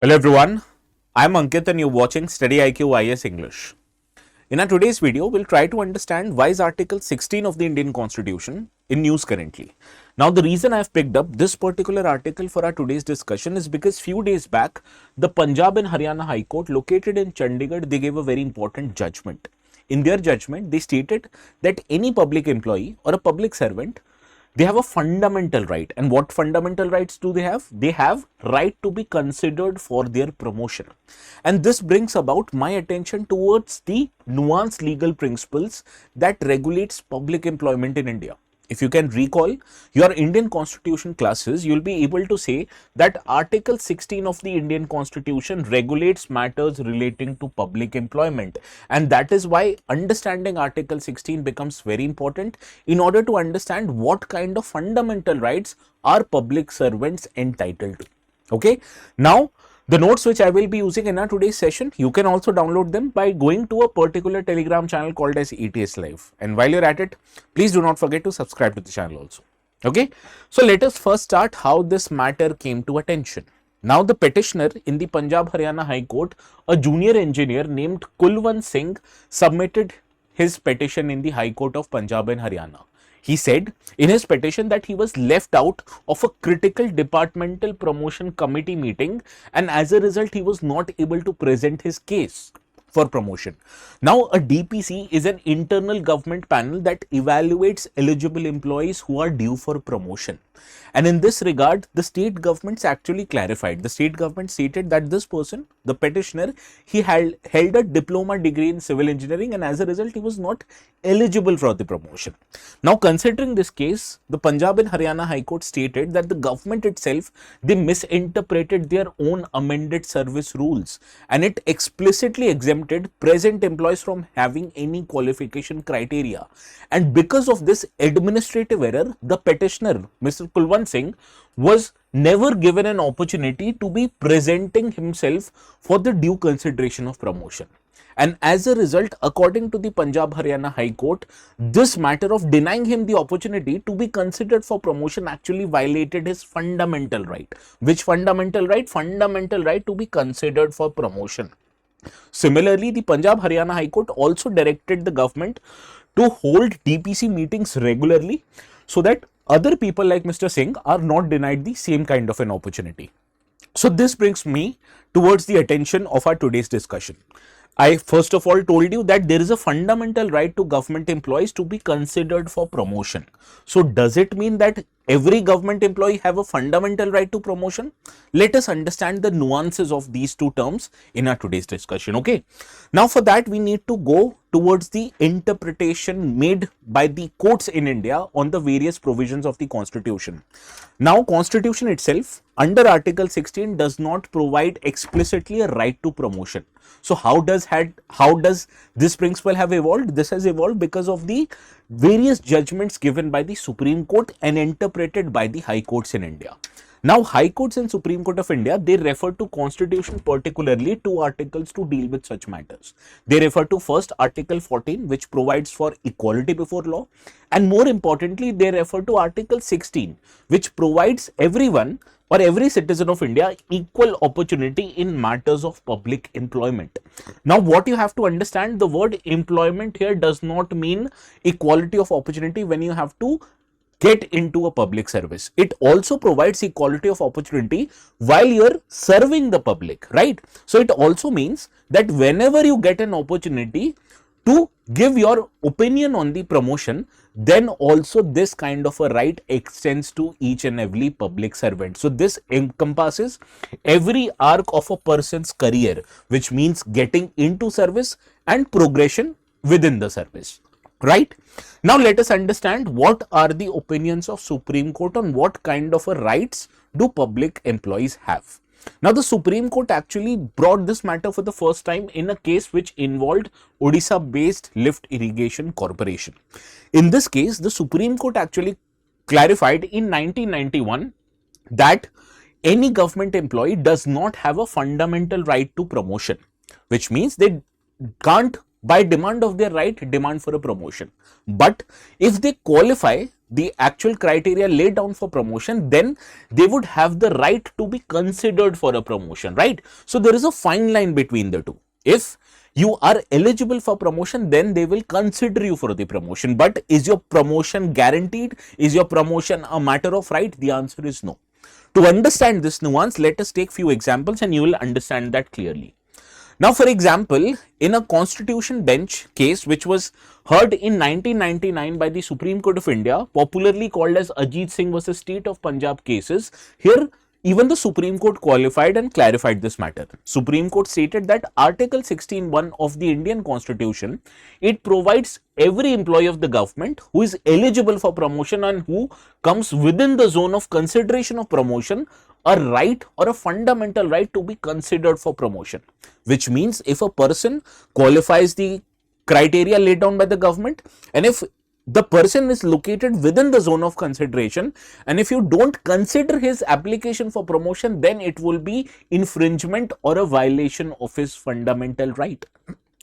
Hello everyone, I'm Ankit and you're watching StudyIQ IAS English. In our today's video, we'll try to understand why is Article 16 of the Indian Constitution in news currently. Now, the reason I've picked up this particular article for our today's discussion is because few days back, the Punjab and Haryana High Court located in Chandigarh, they gave a very important judgment. In their judgment, they stated that any public employee or a public servant, they have a fundamental right. And what fundamental rights do they have? They have right to be considered for their promotion. And this brings about my attention towards the nuanced legal principles that regulates public employment in India. If you can recall your Indian Constitution classes, you'll be able to say that Article 16 of the Indian Constitution regulates matters relating to public employment. And that is why understanding Article 16 becomes very important in order to understand what kind of fundamental rights are public servants entitled to. Okay. Now, the notes which I will be using in our today's session, you can also download them by going to a particular Telegram channel called as ETS Live. And while you're at it, please do not forget to subscribe to the channel also. Okay. So let us first start how this matter came to attention. Now the petitioner in the Punjab Haryana High Court, a junior engineer named Kulwan Singh, submitted his petition in the High Court of Punjab and Haryana. He said in his petition that he was left out of a critical departmental promotion committee meeting, and as a result he was not able to present his case for promotion. Now a DPC is an internal government panel that evaluates eligible employees who are due for promotion. And in this regard, the state governments actually clarified. The state government stated that this person, the petitioner, he held a diploma degree in civil engineering, and as a result, he was not eligible for the promotion. Now, considering this case, the Punjab and Haryana High Court stated that the government itself, they misinterpreted their own amended service rules, and it explicitly exempted present employees from having any qualification criteria. And because of this administrative error, the petitioner, Mr. Kulwan Singh, was never given an opportunity to be presenting himself for the due consideration of promotion. And as a result, according to the Punjab Haryana High Court, this matter of denying him the opportunity to be considered for promotion actually violated his fundamental right. Which fundamental right? Fundamental right to be considered for promotion. Similarly, the Punjab Haryana High Court also directed the government to hold DPC meetings regularly so that other people like Mr. Singh are not denied the same kind of an opportunity. So this brings me towards the attention of our today's discussion. I first of all told you that there is a fundamental right to government employees to be considered for promotion. So does it mean that every government employee have a fundamental right to promotion? Let us understand the nuances of these two terms in our today's discussion. Okay. Now for that we need to go towards the interpretation made by the courts in India on the various provisions of the Constitution. Now Constitution itself under Article 16 does not provide explicitly a right to promotion. So how does this principle have evolved? This has evolved because of the various judgments given by the Supreme Court and interpreted by the High Courts in India. Now, High Courts and Supreme Court of India, they refer to Constitution, particularly two articles to deal with such matters. They refer to first Article 14, which provides for equality before law, and more importantly, they refer to Article 16, which provides everyone or every citizen of India equal opportunity in matters of public employment. Now, what you have to understand, the word employment here does not mean equality of opportunity when you have to get into a public service. It also provides equality of opportunity while you're serving the public, right? So it also means that whenever you get an opportunity to give your opinion on the promotion, then also this kind of a right extends to each and every public servant. So this encompasses every arc of a person's career, which means getting into service and progression within the service. Right? Now let us understand what are the opinions of Supreme Court on what kind of a rights do public employees have. Now the Supreme Court actually brought this matter for the first time in a case which involved Odisha based Lift Irrigation Corporation. In this case, the Supreme Court actually clarified in 1991 that any government employee does not have a fundamental right to promotion, which means they can't by demand of their right, demand for a promotion. But if they qualify the actual criteria laid down for promotion, then they would have the right to be considered for a promotion, right? So there is a fine line between the two. If you are eligible for promotion, then they will consider you for the promotion. But is your promotion guaranteed? Is your promotion a matter of right? The answer is no. To understand this nuance, let us take few examples and you will understand that clearly. Now, for example, in a constitution bench case which was heard in 1999 by the Supreme Court of India, popularly called as Ajit Singh versus State of Punjab cases, here even the Supreme Court qualified and clarified this matter. Supreme Court stated that Article 16(1) of the Indian Constitution, it provides every employee of the government who is eligible for promotion and who comes within the zone of consideration of promotion a right or a fundamental right to be considered for promotion. Which means if a person qualifies the criteria laid down by the government, and if the person is located within the zone of consideration, and if you don't consider his application for promotion, then it will be infringement or a violation of his fundamental right.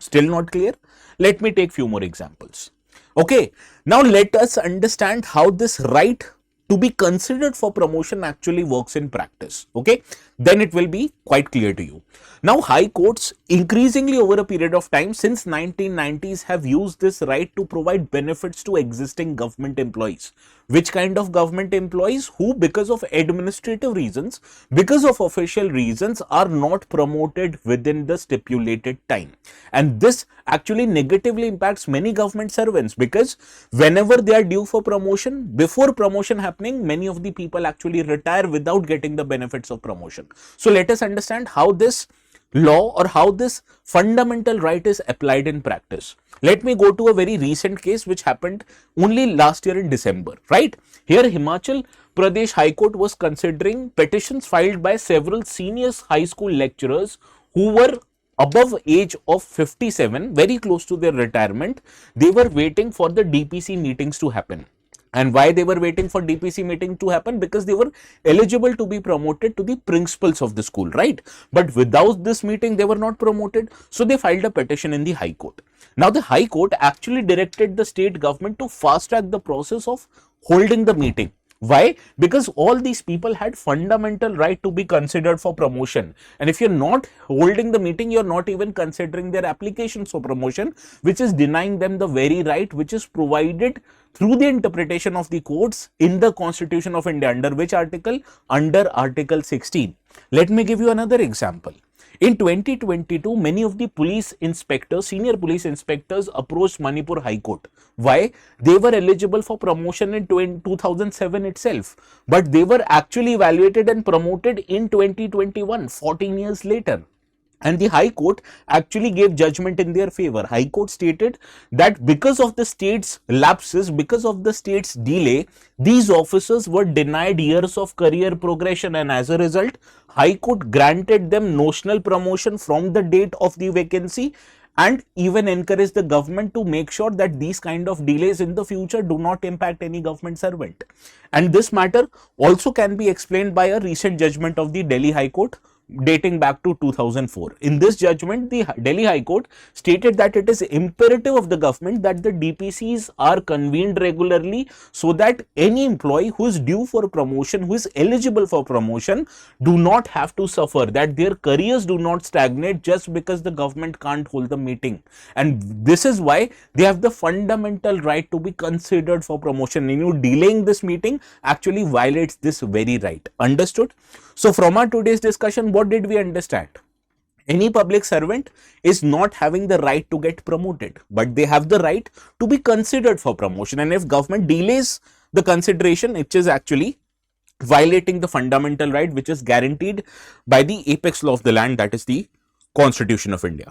Still not clear? Let me take few more examples. Okay, now let us understand how this right to be considered for promotion actually works in practice. Okay, then it will be quite clear to you. Now, high courts increasingly over a period of time since 1990s have used this right to provide benefits to existing government employees. Which kind of government employees? Who, because of administrative reasons, because of official reasons, are not promoted within the stipulated time. And this actually negatively impacts many government servants, because whenever they are due for promotion, before promotion happening, many of the people actually retire without getting the benefits of promotion. So let us understand how this law or how this fundamental right is applied in practice. Let me go to a very recent case which happened only last year in December, right? Here Himachal Pradesh High Court was considering petitions filed by several senior high school lecturers who were above age of 57, very close to their retirement. They were waiting for the DPC meetings to happen. And why they were waiting for DPC meeting to happen? Because they were eligible to be promoted to the principals of the school, right? But without this meeting, they were not promoted. So they filed a petition in the High Court. Now, the High Court actually directed the state government to fast track the process of holding the meeting. Why? Because all these people had fundamental right to be considered for promotion. And if you're not holding the meeting, you're not even considering their applications for promotion, which is denying them the very right which is provided through the interpretation of the courts in the Constitution of India. Under which article? Under Article 16. Let me give you another example. In 2022, many of the police inspectors, senior police inspectors, approached Manipur High Court. Why? They were eligible for promotion in 2007 itself, but they were actually evaluated and promoted in 2021, 14 years later. And the High Court actually gave judgment in their favor. High Court stated that because of the state's lapses, because of the state's delay, these officers were denied years of career progression, and as a result, High Court granted them notional promotion from the date of the vacancy, and even encouraged the government to make sure that these kind of delays in the future do not impact any government servant. And this matter also can be explained by a recent judgment of the Delhi High Court dating back to 2004. In this judgment, the Delhi High Court stated that it is imperative of the government that the DPCs are convened regularly so that any employee who is due for promotion, who is eligible for promotion, do not have to suffer, that their careers do not stagnate just because the government can't hold the meeting. And this is why they have the fundamental right to be considered for promotion. And you delaying this meeting actually violates this very right. Understood? So from our today's discussion, what did we understand? Any public servant is not having the right to get promoted, but they have the right to be considered for promotion. And if government delays the consideration, it is actually violating the fundamental right which is guaranteed by the apex law of the land, that is the Constitution of India.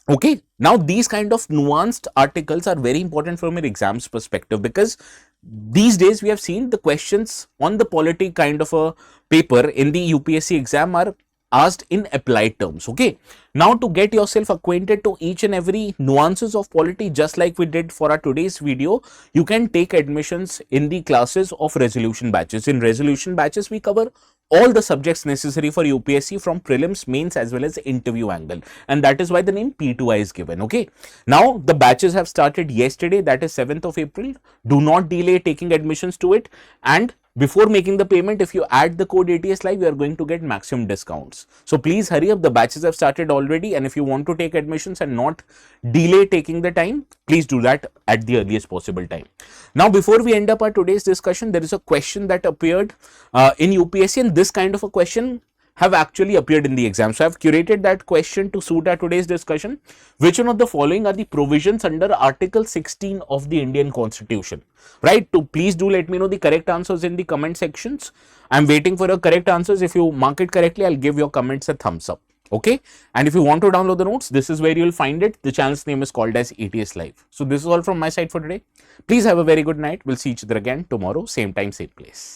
Okay, now these kind of nuanced articles are very important from your exams perspective, because these days we have seen the questions on the polity kind of a paper in the UPSC exam are asked in applied terms. Okay, now to get yourself acquainted to each and every nuances of polity, just like we did for our today's video, you can take admissions in the classes of resolution batches. In resolution batches, we cover all the subjects necessary for UPSC from prelims, mains as well as interview angle, and that is why the name P2I is given. Okay, now the batches have started yesterday, that is 7th of April. Do not delay taking admissions to it, and before making the payment, if you add the code ATS live, you are going to get maximum discounts. So please hurry up, the batches have started already, and if you want to take admissions and not delay taking the time, please do that at the earliest possible time. Now before we end up our today's discussion, there is a question that appeared in UPSC, and this kind of a question have actually appeared in the exam. So I have curated that question to suit our today's discussion. Which one of the following are the provisions under Article 16 of the Indian Constitution? Right? To please do let me know the correct answers in the comment sections. I'm waiting for your correct answers. If you mark it correctly, I'll give your comments a thumbs up. Okay, and if you want to download the notes, this is where you'll find it. The channel's name is called as ATS Live. So this is all from my side for today. Please have a very good night. We'll see each other again tomorrow, same time, same place.